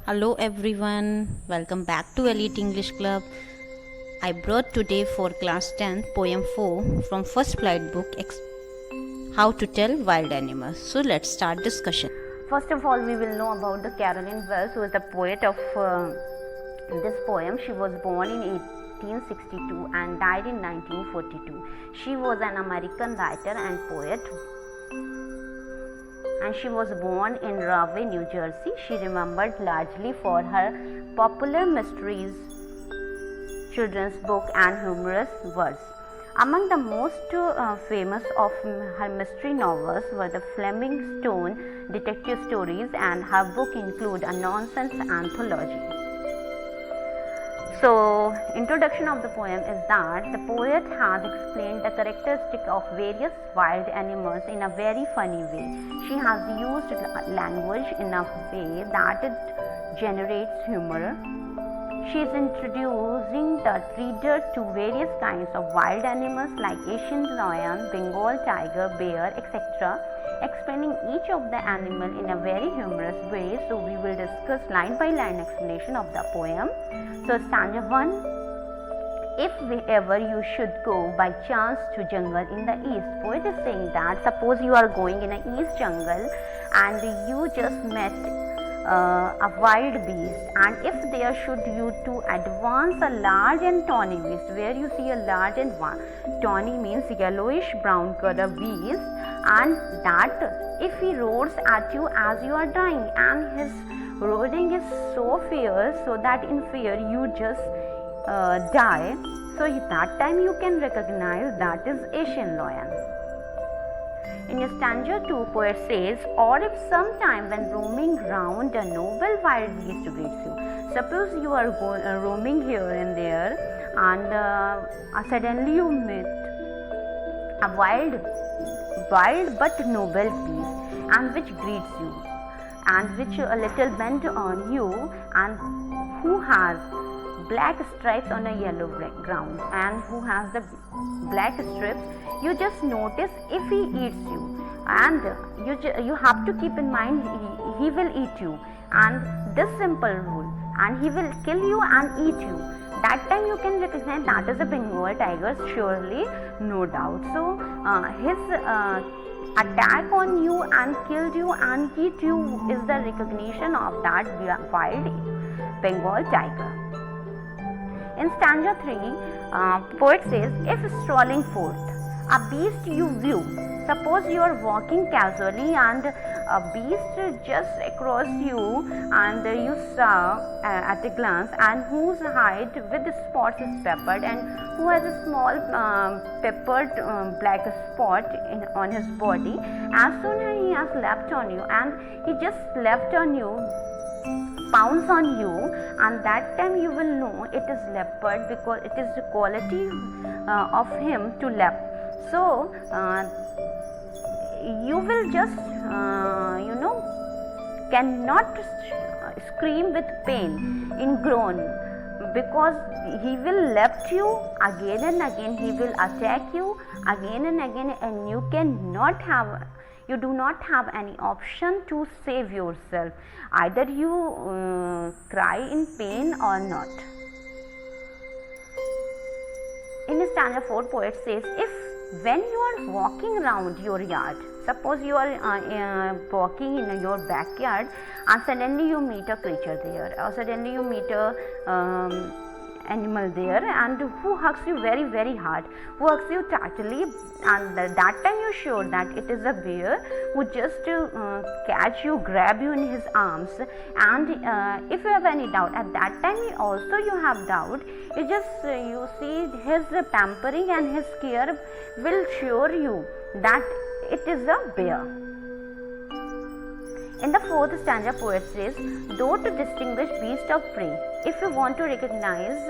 Hello everyone, welcome back to Elite English Club. I brought today for class 10 poem 4 from First Flight book How to Tell Wild Animals. So let's start discussion. First of all, we will know about the Carolyn Wells, who is the poet of this poem. She was born in 1862 and died in 1942. She was an American writer and poet, and she was born in Rahway, New Jersey. She remembered largely for her popular mysteries, children's book, and humorous verse. Among the most famous of her mystery novels were the Fleming Stone detective stories, and her book include a nonsense anthology. So, introduction of the poem is that the poet has explained the characteristic of various wild animals in a very funny way. She has used language in a way that it generates humor. She is introducing the reader to various kinds of wild animals like Asian lion, Bengal tiger, bear, etc., explaining each of the animal in a very humorous way. So we will discuss line by line explanation of the poem. So stanza 1. If ever you should go by chance to jungle in the east. Poet is saying that suppose you are going in an east jungle and you just met a wild beast, and if there should you to advance a large and tawny beast, where you see a large and tawny means yellowish brown color beast, and that if he roars at you as you are dying, and his roaring is so fierce so that in fear you just die, so at that time you can recognize that is Asian lion. In stanza 2, poet says, or if sometime when roaming round a noble wild beast greets you. Suppose you are roaming here and there, and suddenly you meet a wild but noble beast, and which greets you, and which a little bent on you, and who has black stripes on a yellow ground, and who has the black strips. You just notice if he eats you, and you have to keep in mind he will eat you, and this simple rule, and he will kill you and eat you. That time you can recognize that is a Bengal tiger, surely, no doubt. So his attack on you and killed you and eat you is the recognition of that wild Bengal tiger. In stanza 3, poet says, if strolling forth, a beast you view. Suppose you are walking casually and a beast just across you, and you saw at a glance, and whose hide with spots is peppered, and who has a small peppered black spot on his body. As soon as he has leapt on you, and he just leapt on you, pounce on you, and that time you will know it is leopard, because it is the quality of him to leap. So you will just cannot scream with pain in groan, because he will leap you again and again, he will attack you again and again, and you do not have any option to save yourself. Either you cry in pain or not. In stanza 4, poet says, if when you are walking around your yard, suppose you are walking in your backyard, and suddenly you meet a creature there, or suddenly you meet a animal there, and who hugs you very very hard, who hugs you tightly, and that time you sure that it is a bear who just catch you, grab you in his arms, and if you have any doubt at that time also you have doubt, you just you see his pampering and his care will assure you that it is a bear. In the 4th stanza, poet says, though to distinguish beast of prey, if you want to recognize,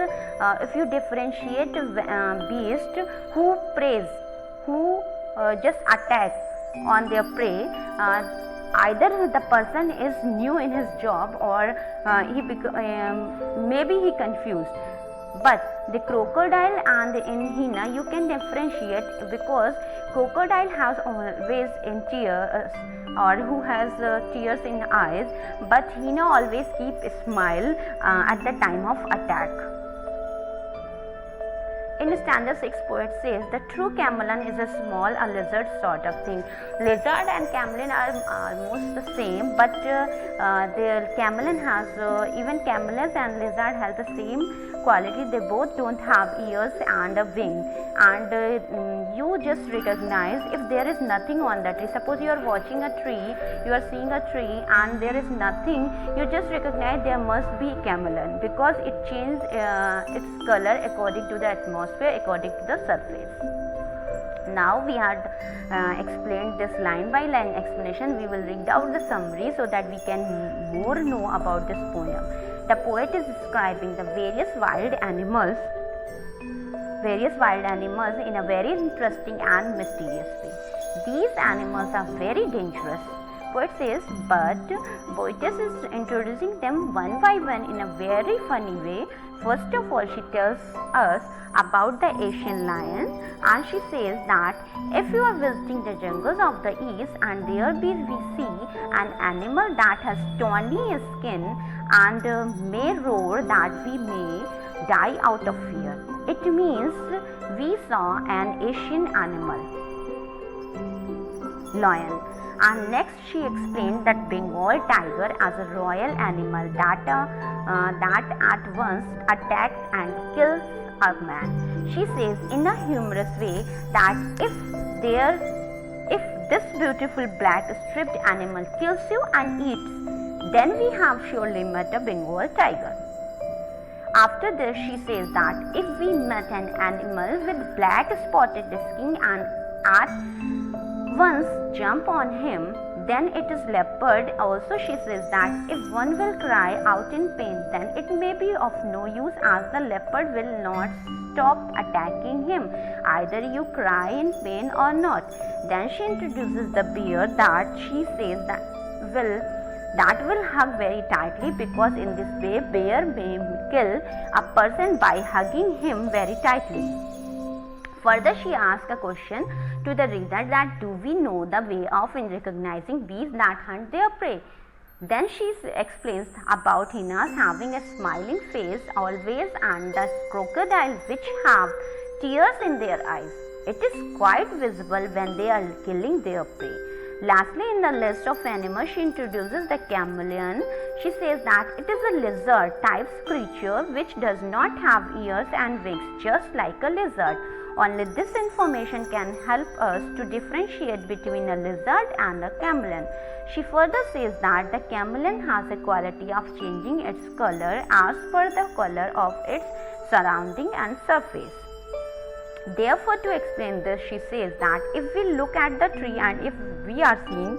if you differentiate beast who preys, who just attack on their prey, either the person is new in his job, or maybe he confused. But the crocodile and the hyena you can differentiate, because crocodile has always in tears, or who has tears in eyes, but hyena always keep a smile at the time of attack. In stanza 6, poet says the true chameleon is a small, a lizard sort of thing. Lizard and chameleon are almost the same, but the chameleon has, even chameleons and lizard have the same quality. They both don't have ears and a wing, and you just recognize if there is nothing on the tree. Suppose you are watching a tree, you are seeing a tree and there is nothing, you just recognize there must be chameleon, because it changes its color according to the atmosphere, according to the surface. Now we had explained this line by line explanation. We will read out the summary so that we can more know about this poem. The poet is describing the various wild animals in a very interesting and mysterious way. These animals are very dangerous, poet says, but poetess is introducing them one by one in a very funny way. First of all, she tells us about the Asian lion, and she says that if you are visiting the jungles of the east and there we see an animal that has tawny skin and may roar, that we may die out of fear. It means we saw an Asian animal, lion. And next she explained that Bengal tiger as a royal animal that at once attacks and kills a man. She says in a humorous way that if this beautiful black striped animal kills you and eats, then we have surely met a Bengal tiger. After this she says that if we met an animal with black spotted skin and at once jump on him, then it is leopard. Also she says that if one will cry out in pain, then it may be of no use, as the leopard will not stop attacking him, either you cry in pain or not. Then she introduces the bear that she says that will hug very tightly, because in this way bear may kill a person by hugging him very tightly. Further, she asks a question to the reader that do we know the way of recognizing beasts that hunt their prey? Then she explains about hyenas having a smiling face always, and the crocodiles which have tears in their eyes. It is quite visible when they are killing their prey. Lastly, in the list of animals, she introduces the chameleon. She says that it is a lizard type creature which does not have ears and wings, just like a lizard. Only this information can help us to differentiate between a lizard and a chameleon. She further says that the chameleon has a quality of changing its color as per the color of its surrounding and surface. Therefore, to explain this, she says that if we look at the tree and if we are seeing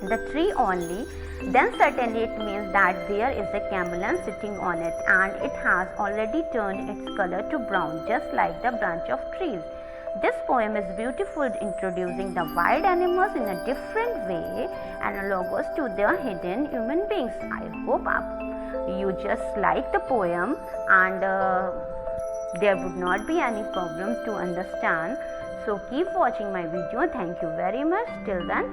the tree only, then certainly it means that there is a chameleon sitting on it, and it has already turned its color to brown, just like the branch of trees. This poem is beautiful, introducing the wild animals in a different way, analogous to their hidden human beings. I hope you just like the poem, and there would not be any problem to understand. So keep watching my video. Thank you very much. Till then,